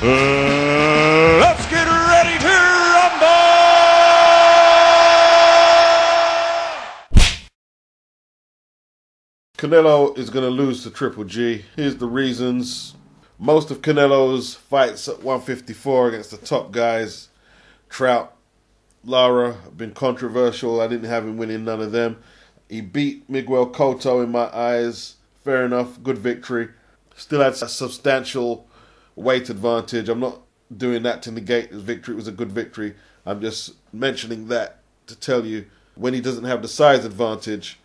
Let's get ready to rumble! Canelo is going to lose to Triple G. Here's the reasons. Most of Canelo's fights at 154 against the top guys, Trout, Lara, have been controversial. I didn't have him winning none of them. He beat Miguel Cotto in my eyes. Fair enough, good victory. Still had a substantial weight advantage. I'm not doing that to negate his victory. It was a good victory. I'm just mentioning that to tell you when he doesn't have the size advantage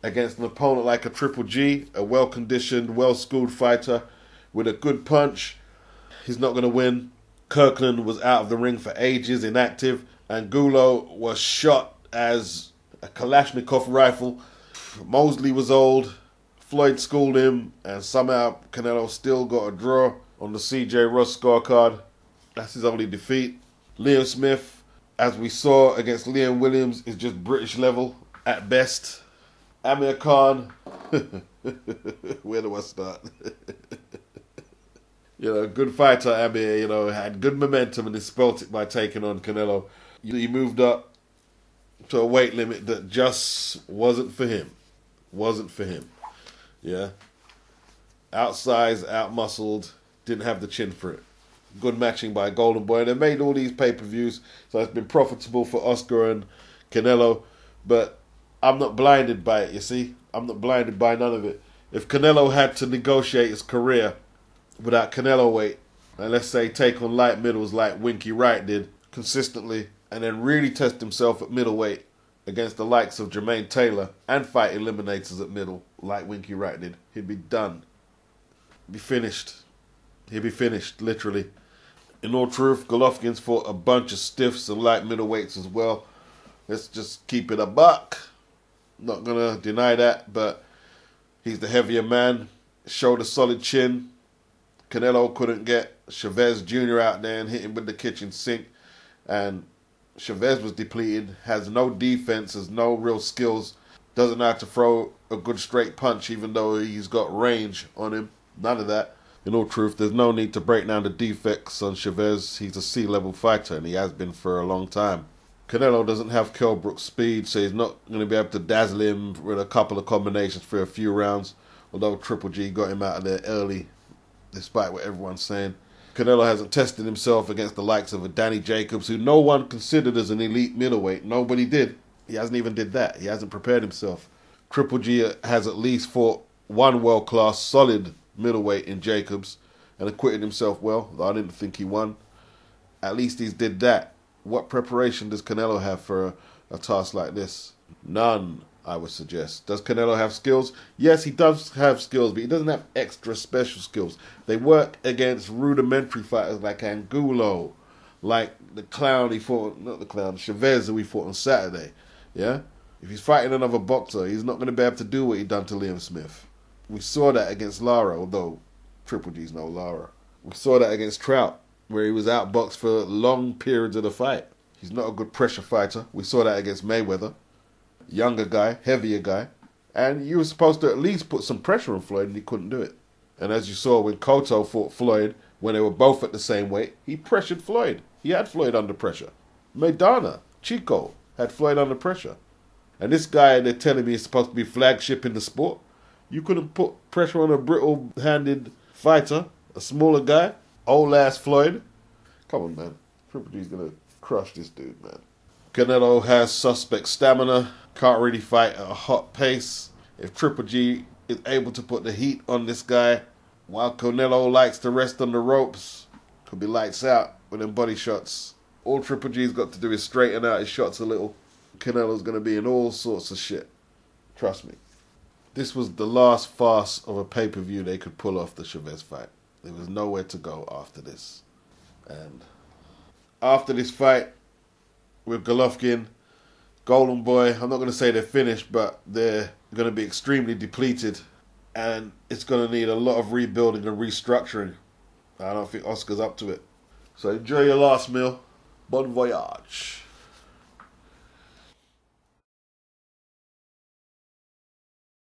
against an opponent like a Triple G, a well-conditioned, well-schooled fighter with a good punch, he's not going to win. Kirkland was out of the ring for ages, inactive. Angulo was shot as a Kalashnikov rifle. Mosley was old. Floyd schooled him, and somehow Canelo still got a draw on the CJ Ross scorecard. That's his only defeat. Liam Smith, as we saw against Liam Williams, is just British level at best. Amir Khan, where do I start? Good fighter Amir, had good momentum and he spelt it by taking on Canelo. He moved up to a weight limit that just wasn't for him. Wasn't for him. Yeah. Outsized, outmuscled, didn't have the chin for it. Good matching by Goldenboy. They made all these pay-per-views, so it's been profitable for Oscar and Canelo, but I'm not blinded by it, you see? I'm not blinded by none of it. If Canelo had to negotiate his career without Canelo weight, and let's say take on light middles like Winky Wright did consistently, and then really test himself at middleweight against the likes of Jermaine Taylor and fight eliminators at middle like Winky Wright did, he'd be done. He'd be finished. He'd be finished, literally. In all truth, Golovkin's fought a bunch of stiffs and light middleweights as well. Let's just keep it a buck. Not going to deny that, but he's the heavier man. Showed a solid chin. Canelo couldn't get Chavez Jr. out there and hit him with the kitchen sink. And Chavez was depleted, has no defense, has no real skills, doesn't know how to throw a good straight punch even though he's got range on him. None of that. In all truth, there's no need to break down the defects on Chavez. He's a C-level fighter and he has been for a long time. Canelo doesn't have Kell Brook's speed, so he's not going to be able to dazzle him with a couple of combinations for a few rounds, although Triple G got him out of there early, despite what everyone's saying. Canelo hasn't tested himself against the likes of a Danny Jacobs, who no one considered as an elite middleweight. Nobody did. He hasn't even did that. He hasn't prepared himself. Triple G has at least fought one world-class, solid middleweight in Jacobs and acquitted himself well, though I didn't think he won. At least he's did that. What preparation does Canelo have for a task like this? None, I would suggest. Does Canelo have skills? Yes, he does have skills, but he doesn't have extra special skills. They work against rudimentary fighters like Angulo, like the clown he fought, not the clown, Chavez who he fought on Saturday. Yeah? If he's fighting another boxer, he's not going to be able to do what he done to Liam Smith. We saw that against Lara, although Triple G's no Lara. We saw that against Trout, where he was outboxed for long periods of the fight. He's not a good pressure fighter. We saw that against Mayweather. Younger guy, heavier guy. And you were supposed to at least put some pressure on Floyd, and he couldn't do it. And as you saw when Cotto fought Floyd, when they were both at the same weight, he pressured Floyd. He had Floyd under pressure. Maidana, Chico, had Floyd under pressure. And this guy, they're telling me, is supposed to be flagship in the sport. You couldn't put pressure on a brittle-handed fighter, a smaller guy, old-ass Floyd. Come on, man. Triple G's going to crush this dude, man. Canelo has suspect stamina, can't really fight at a hot pace. If Triple G is able to put the heat on this guy, while Canelo likes to rest on the ropes, could be lights out with them body shots. All Triple G's got to do is straighten out his shots a little. Canelo's going to be in all sorts of shit. Trust me. This was the last farce of a pay-per-view they could pull off the Chavez fight. There was nowhere to go after this. And after this fight with Golovkin, Goldenboy, I'm not going to say they're finished, but they're going to be extremely depleted. And it's going to need a lot of rebuilding and restructuring. I don't think Oscar's up to it. So enjoy your last meal. Bon voyage.